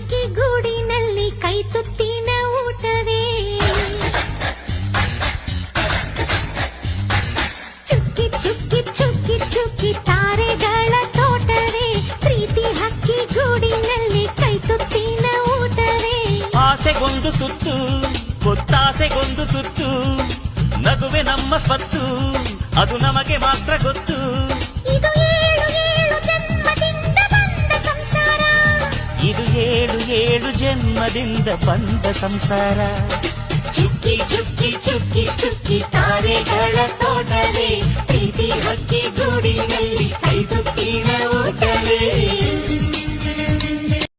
ಹಕ್ಕಿ ಗೂಡಿನಲ್ಲಿ ಕೈ ತುತ್ತಿನ ಊಟವೇ ಚುಕ್ಕಿ ಚುಕ್ಕಿ ಚುಕ್ಕಿ ಚುಕ್ಕಿ ತಾರೆಗಳ ತೋಟವೇ ಪ್ರೀತಿ ಹಕ್ಕಿ ಗೂಡಿನಲ್ಲಿ ಕೈ ತುತ್ತಿನ ಊಟವೇ ಆಸೆಗೊಂದು ತುತ್ತು ಗೊತ್ತಾಸೆಗೊಂದು ತುತ್ತು ನಗುವೆ ನಮ್ಮ ಸ್ವತ್ತು ಅದು ನಮಗೆ ಮಾತ್ರ ಗೊತ್ತು ಇದು ಏಳು ಏಳು ಜನ್ಮದಿಂದ ಬಂದ ಸಂಸಾರ ಇದು ಏಳು ಏಳು ಜನ್ಮದಿಂದ ಬಂದ ಸಂಸಾರ ಚುಕ್ಕಿ ಚುಕ್ಕಿ ಚುಕ್ಕಿ ಚುಕ್ಕಿ ತಾರೆಗಳ ತೋಟವೇ ಪ್ರೀತಿ ಹಕ್ಕಿ ಗೂಡಿನಲ್ಲಿ ಕೈ ತುತ್ತಿನ ಊಟವೇ